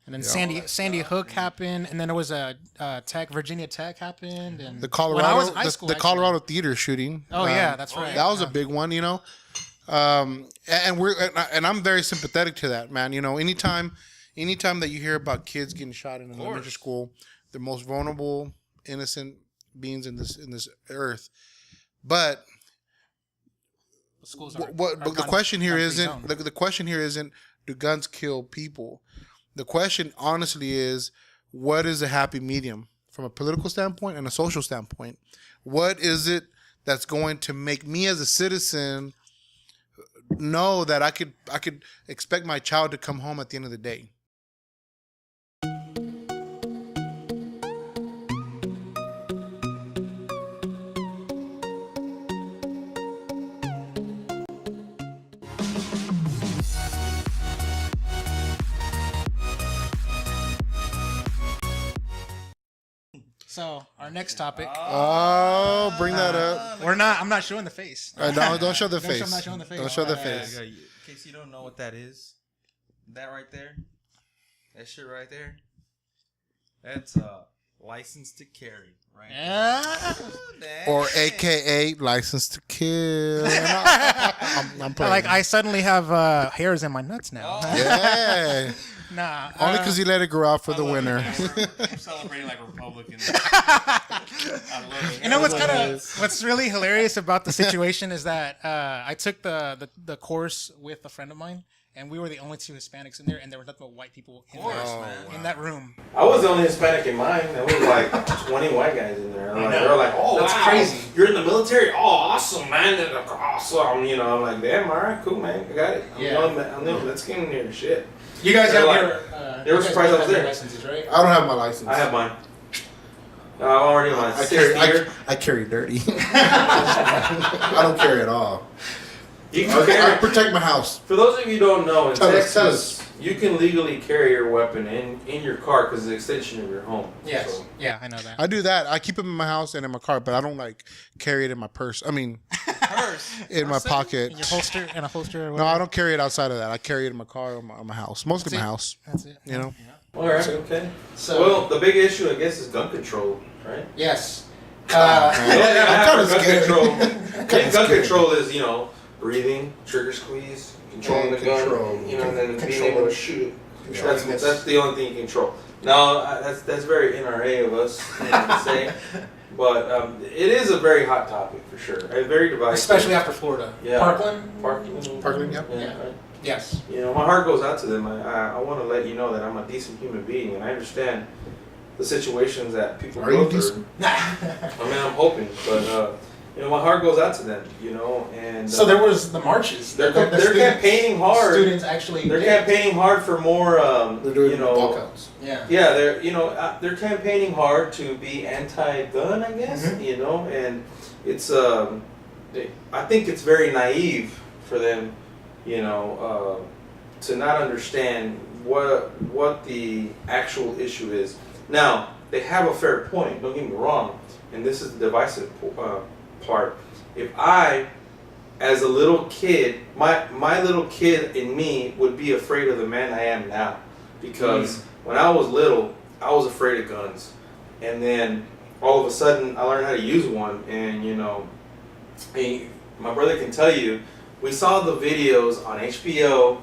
And then Sandy Hook happened, and then there was a Virginia Tech happened, and the Colorado when I was in high school, the Colorado theater shooting. Oh yeah, that's right. That was a big one, you know. And I'm very sympathetic to that, man. You know, anytime that you hear about kids getting shot in an elementary school, the most vulnerable, innocent beings in this earth. But the question here isn't do guns kill people? The question honestly is, what is a happy medium from a political standpoint and a social standpoint? What is it that's going to make me as a citizen know that I could expect my child to come home at the end of the day? So our next topic. Oh, bring that up. I'm not showing the face. Don't show the face. I'm not showing the face. Don't show the face. In case you don't know what that is, that right there, that shit right there, that's license to carry, right? Yeah. Or AKA license to kill. I'm playing. I suddenly have hairs in my nuts now. Oh. Yeah. Nah. Only because you let it grow out for the winter. We're celebrating like Republicans. I love it. You know what's really hilarious about the situation is that I took the course with a friend of mine, and we were the only two Hispanics in there, and there were nothing but white people in that room. I was the only Hispanic in mine. There was like 20 white guys in there. They were like, "Oh, that's wow, crazy. You're in the military? Oh, awesome, man! That's awesome." You know, I'm like, "Damn, all right, cool, man. I got it. I'm new. Let's get in here, shit." You guys have they were surprised I was there. Licenses, right? I don't have my license. I have mine. I'm already on my sixth year. I carry dirty. I don't carry at all. You can carry. I protect my house. For those of you who don't know, in Tell Texas, us. you can legally carry your weapon in your car because it's an extension of your home. Yes. So, yeah, I know that. I do that. I keep it in my house and in my car, but I don't carry it in my purse. I mean, in my pocket. In your holster, in a holster. Or No, whatever? I don't carry it outside of that. I carry it in my car or my house. Mostly my house. That's it. You know. all right. Okay. So, Well, the big issue, I guess, is gun control, right? yes. I'm kinda gun scared. control. Gun control is, breathing, trigger squeeze, controlling the Control. gun, and then being Control. able to shoot. Controlling this. That's the only thing you control. Now, that's very NRA of us to say, but it is a very hot topic for sure. Very divisive. Especially after Florida. Yeah. Parkland? Parkland, yeah. Yeah. Right. Yes. My heart goes out to them. I want to let you know that I'm a decent human being, and I understand the situations that people Are go you through. decent? I mean, I'm hoping, but my heart goes out to them. And So there was the marches. they're The students- campaigning hard. Students actually. They're did. campaigning hard for more. They're doing walkouts. Yeah. Yeah, they're campaigning hard to be anti-gun, I guess. And it's I think it's very naive for them, to not understand what the actual issue is. Now, they have a fair point. Don't get me wrong, and this is the divisive part. If I, as a little kid, my little kid in me would be afraid of the man I am now, because when I was little, I was afraid of guns, and then all of a sudden I learned how to use one, and my brother can tell you, we saw the videos on HBO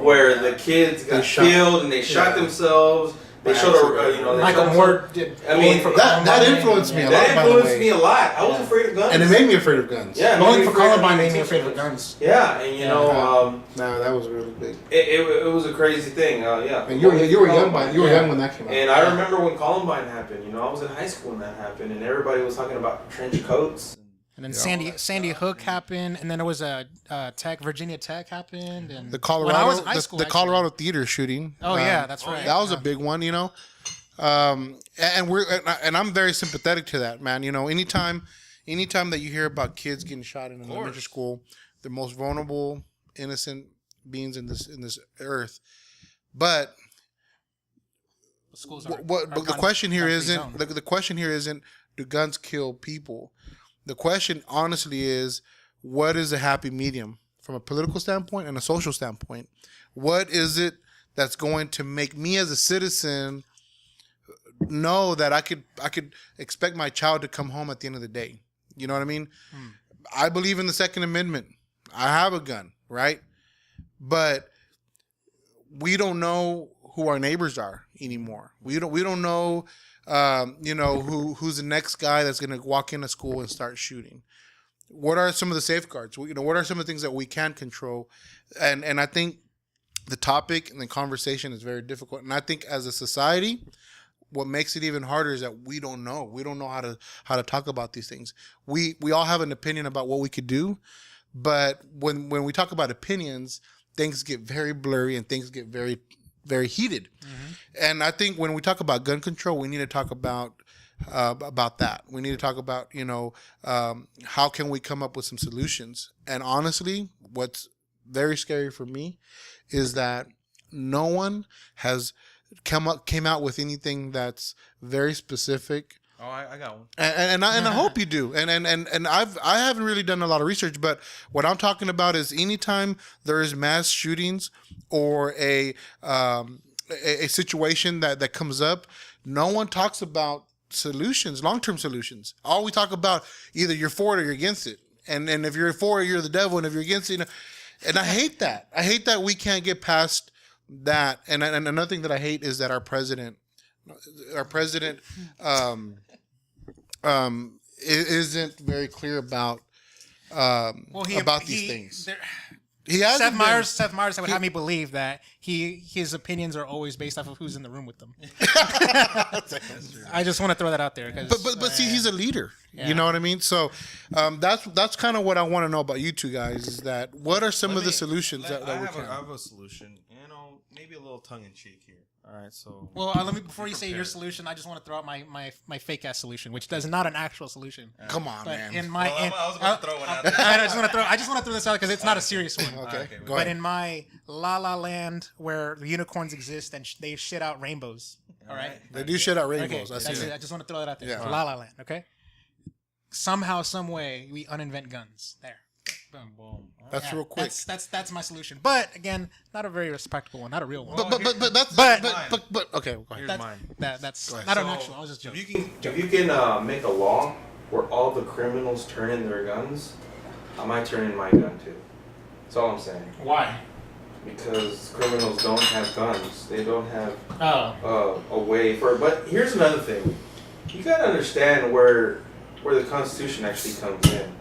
where the kids got killed and they shot themselves. They showed Michael Moore did. That influenced me a lot. That influenced me a lot. I was afraid of guns, and it made me afraid of guns. Yeah, Bowling for Columbine made me afraid of guns. Yeah, and no, that was really big. It was a crazy thing. Yeah. And you were young. You were young when that came out. And I remember when Columbine happened. I was in high school when that happened, and everybody was talking about trench coats. And then Sandy Hook happened, and then there was a Virginia Tech happened, and the Colorado when I was in high school, the Colorado theater shooting. Oh yeah, that's right. That was a big one, and I'm very sympathetic to that, man. Anytime that you hear about kids getting shot in an elementary school, the most vulnerable, innocent beings in this earth. But the question here isn't do guns kill people? The question honestly is, what is a happy medium from a political standpoint and a social standpoint? What is it that's going to make me as a citizen know that I could expect my child to come home at the end of the day. You know what I mean? I believe in the Second Amendment. I have a gun, right? But we don't know who our neighbors are anymore. We don't know, who's the next guy that's going to walk into school and start shooting. What are some of the safeguards? What are some of the things that we can control? And I think the topic and the conversation is very difficult. And I think as a society, what makes it even harder is that we don't know. We don't know how to talk about these things. We all have an opinion about what we could do, but when we talk about opinions, things get very blurry and things get very, very heated. Mm-hmm. And I think when we talk about gun control, we need to talk about that. We need to talk about, how can we come up with some solutions? And honestly, what's very scary for me is that no one has came out with anything that's very specific. Oh, I got one. And I hope you do. And I haven't really done a lot of research, but what I'm talking about is anytime there is mass shootings or a situation that comes up, no one talks about solutions, long-term solutions. All we talk about, either you're for it or you're against it. And if you're for it, you're the devil, and if you're against it, and I hate that. I hate that we can't get past that. And another thing that I hate is that our president isn't very clear about these things. Seth Meyers would have me believe that his opinions are always based off of who's in the room with them. I just want to throw that out there. But see, he's a leader. Yeah. You know what I mean? So that's kind of what I want to know about you two guys, is that what are some of the solutions that we can? I have a solution, maybe a little tongue in cheek here. All right, so let me, before you say your solution, I just want to throw out my fake ass solution, which is not an actual solution. Come on, man. I was going to throw one out there. I just want to throw this out because it's not a serious one. Okay, go but ahead. in my La La Land, where the unicorns exist and they shit out rainbows. All right, they do shit out rainbows. Okay, that's it. I just want to throw that out there. Yeah. La La Land. Okay. Somehow, some way, we uninvent guns. There. Boom, boom. That's real quick. That's my solution. But again, not a very practical one, not a real one. But okay, go ahead. Here's mine. That's not an actual. I was just joking. If you can make a law where all the criminals turn in their guns, I might turn in my gun too. That's all I'm saying. Why? Because criminals don't have guns. They don't have a way for. But here's another thing. You gotta understand where the Constitution actually comes in.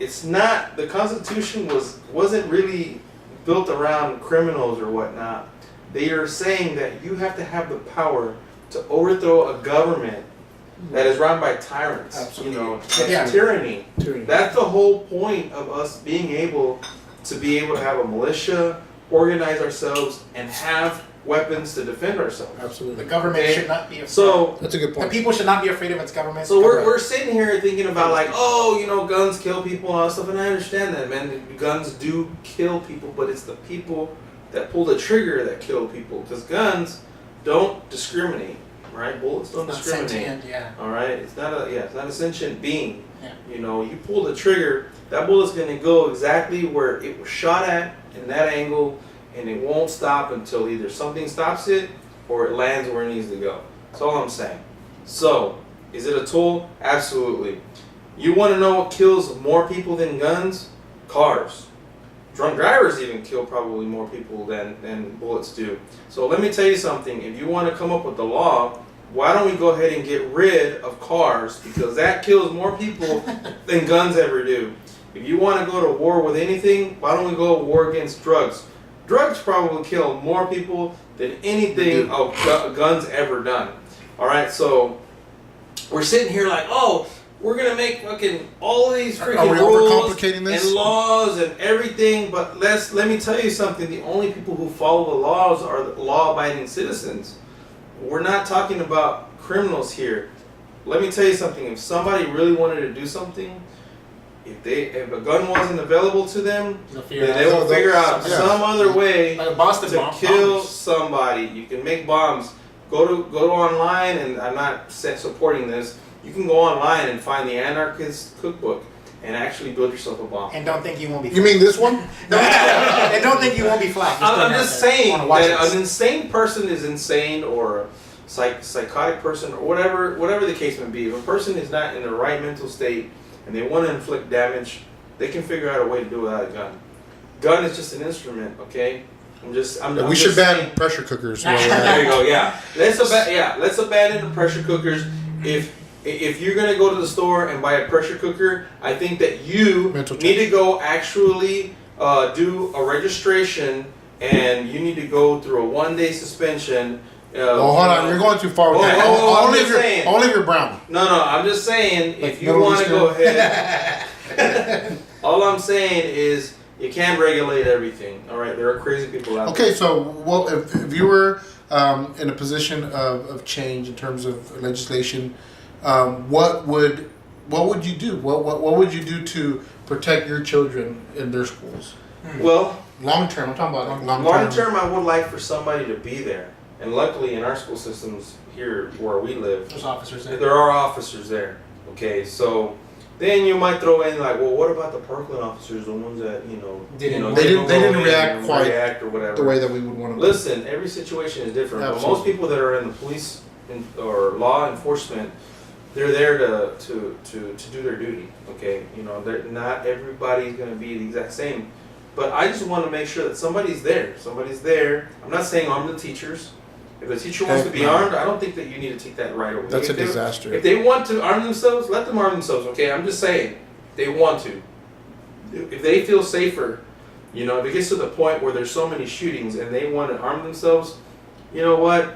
It's not, the Constitution wasn't really built around criminals or whatnot. They are saying that you have to have the power to overthrow a government that is run by tyrants. Absolutely. Tyranny. That's the whole point of us being able to have a militia, organize ourselves, and have weapons to defend ourselves. Absolutely. The government should not be afraid. So that's a good point. The people should not be afraid of its government. So we're sitting here thinking about guns kill people and all that stuff, and I understand that, man. Guns do kill people, but it's the people that pull the trigger that kill people, because guns don't discriminate, right? Bullets don't discriminate. Sentient, yeah. All right, it's not a sentient being. Yeah. You pull the trigger, that bullet's gonna go exactly where it was shot at, in that angle. And it won't stop until either something stops it or it lands where it needs to go. That's all I'm saying. So, is it a tool? Absolutely. You want to know what kills more people than guns? Cars. Drunk drivers even kill probably more people than bullets do. So let me tell you something. If you want to come up with the law, why don't we go ahead and get rid of cars? Because that kills more people than guns ever do. If you want to go to war with anything, why don't we go to war against drugs? Drugs probably kill more people than anything guns ever done. All right, so we're sitting here like, we're gonna make fucking all these freaking rules and laws and everything. But let me tell you something. The only people who follow the laws are the law-abiding citizens. We're not talking about criminals here. Let me tell you something. If somebody really wanted to do something, if a gun wasn't available to them, then they will figure out some other way to kill somebody. You can make bombs. Go to online, and I'm not supporting this. You can go online and find the Anarchist Cookbook, and actually build yourself a bomb. And don't think you won't be. You mean this one? And don't think you won't be flat. I'm just saying that an insane person is insane, or psychotic person, or whatever the case may be. If a person is not in the right mental state and they want to inflict damage, they can figure out a way to do it without a gun. Gun is just an instrument, okay? We should ban pressure cookers. There you go. Yeah, let's abandon the pressure cookers. If you're gonna go to the store and buy a pressure cooker, I think that you need to go actually do a registration, and you need to go through a 1-day suspension. Hold on, you're going too far with that. Only if you're brown. No, I'm just saying, if you want to go ahead. All I'm saying is, you can't regulate everything. All right, there are crazy people out there. Okay, so if you were in a position of change in terms of legislation, what would you do? What would you do to protect your children in their schools? Well, long term. I'm talking about long term. Long term, I would like for somebody to be there, and luckily in our school systems here where we live, There's officers there. there are officers there. Okay, so then you might throw in like, well, what about the Parkland officers, the ones that they didn't react quite or whatever the way that we would want to. Listen, every situation is different. But most people that are in the police or law enforcement, they're there to do their duty. Okay, not everybody's going to be the exact same, but I just want to make sure that somebody's there. I'm not saying arm the teachers. If a teacher wants to be armed, I don't think that you need to take that right away. That's a disaster. If they want to arm themselves, let them arm themselves. Okay, I'm just saying, they want to. If they feel safer, if it gets to the point where there's so many shootings and they want to arm themselves, you know what?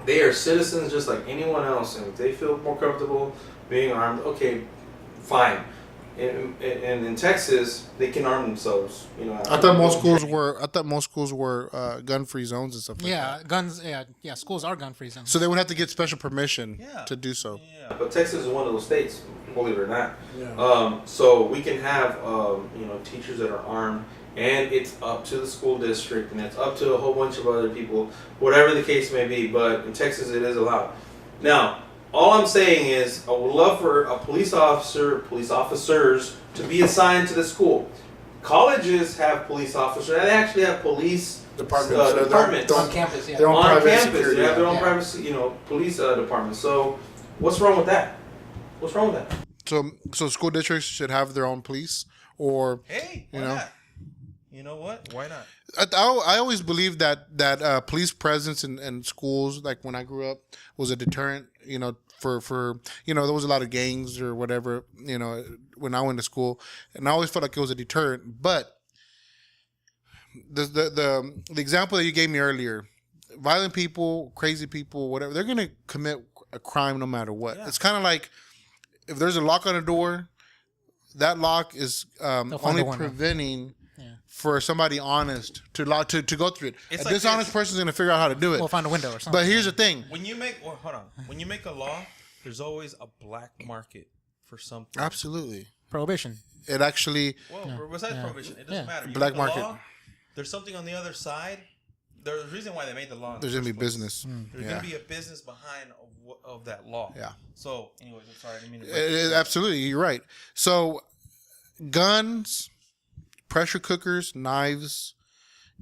They are citizens just like anyone else, and if they feel more comfortable being armed, okay, fine. And in Texas, they can arm themselves. I thought most schools were gun-free zones and stuff like that. Yeah, guns. Yeah, schools are gun-free zones. So they would have to get special permission to do so. Yeah, but Texas is one of those states, believe it or not. Yeah. So we can have teachers that are armed, and it's up to the school district, and it's up to a whole bunch of other people, whatever the case may be. But in Texas, it is allowed. Now, all I'm saying is, I would love for a police officers to be assigned to the school. Colleges have police officers. They actually have police departments on campus. Yeah, their own on private campus. security. They have their own private, police departments. So, what's wrong with that? What's wrong with that? So school districts should have their own police, or Hey, why not? You know what? Why not? I always believed that police presence in schools, like when I grew up, was a deterrent. For there was a lot of gangs or whatever. When I went to school, and I always felt like it was a deterrent. But the example that you gave me earlier, violent people, crazy people, whatever, they're gonna commit a crime no matter what. Yeah. It's kind of like if there's a lock on a door, that lock is only preventing. For somebody honest to go through it. A dishonest person's going to figure out how to do it. We'll find a window or something. But here's the thing. When you make a law, there's always a black market for something. Absolutely. Prohibition. It actually... Well, besides prohibition, it doesn't matter. Black market. Law, there's something on the other side. There's a reason why they made the law. There's going to be business. There's going to be a business behind of that law. Yeah. So, anyways, I'm sorry. I didn't mean to absolutely. You're right. So, guns... pressure cookers, knives,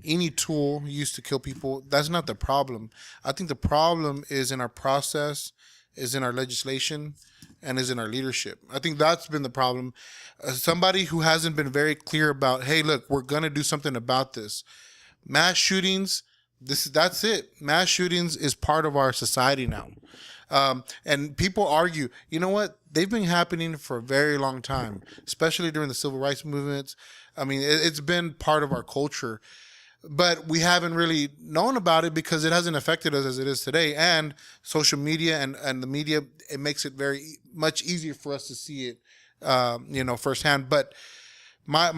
any tool used to kill people, that's not the problem. I think the problem is in our process, is in our legislation, and is in our leadership. I think that's been the problem. Somebody who hasn't been very clear about, hey, look, we're going to do something about this. Mass shootings, that's it. Mass shootings is part of our society now. And people argue, you know what? They've been happening for a very long time, especially during the civil rights movements. I mean, it's been part of our culture, but we haven't really known about it because it hasn't affected us as it is today. And social media and the media, it makes it very much easier for us to see it, firsthand. But my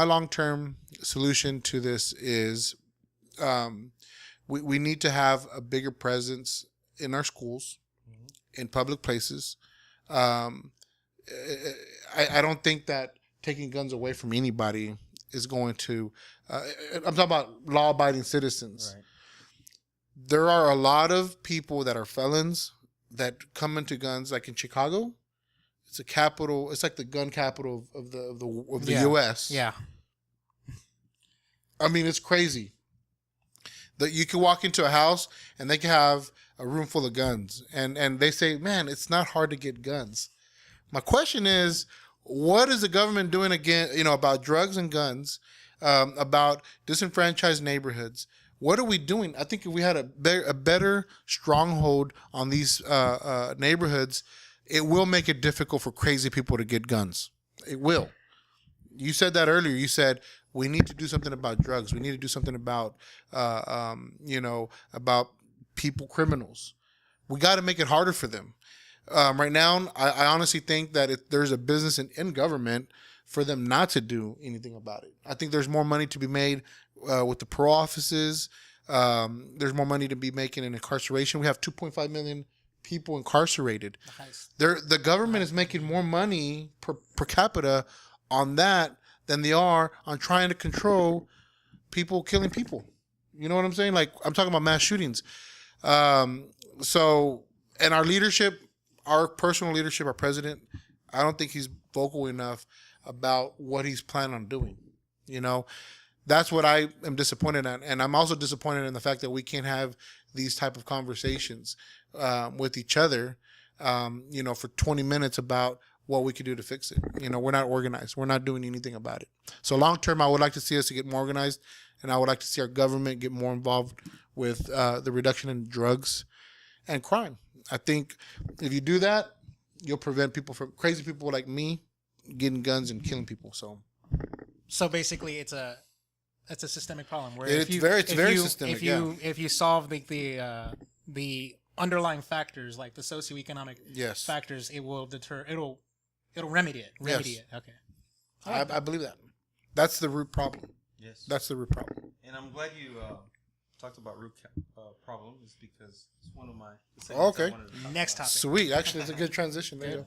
long-term solution to this is, we need to have a bigger presence in our schools, in public places. I don't think that taking guns away from anybody is going to... I'm talking about law-abiding citizens. Right. There are a lot of people that are felons that come into guns, like in Chicago. It's a capital. It's like the gun capital of the Yeah. U.S. Yeah. I mean, it's crazy that you can walk into a house and they can have a room full of guns, and they say, man, it's not hard to get guns. My question is, what is the government doing again? About drugs and guns, about disenfranchised neighborhoods. What are we doing? I think if we had a better stronghold on these neighborhoods, it will make it difficult for crazy people to get guns. It will. You said that earlier. You said we need to do something about drugs. We need to do something about, about people, criminals. We got to make it harder for them. Right now, I honestly think that if there's a business in government for them not to do anything about it. I think there's more money to be made with the parole offices. There's more money to be making in incarceration. We have 2.5 million people incarcerated. Nice. The government is making more money per capita on that than they are on trying to control people killing people. You know what I'm saying? Like, I'm talking about mass shootings. And our leadership, our personal leadership, our president, I don't think he's vocal enough about what he's planning on doing. That's what I am disappointed at. And I'm also disappointed in the fact that we can't have these type of conversations with each other, for 20 minutes about what we could do to fix it. We're not organized. We're not doing anything about it. So long term, I would like to see us to get more organized, and I would like to see our government get more involved with the reduction in drugs and crime. I think if you do that, you'll prevent crazy people like me getting guns and killing people. So basically, it's a systemic problem. Where It's very systemic. If you solve the underlying factors, like the socioeconomic factors, it will it'll remedy it. Okay. I believe that. That's the root problem. Yes. That's the root problem. And I'm glad you talked about root problem, is because it's one of my. Okay. Next topic. Sweet. Actually, it's a good transition. There you go.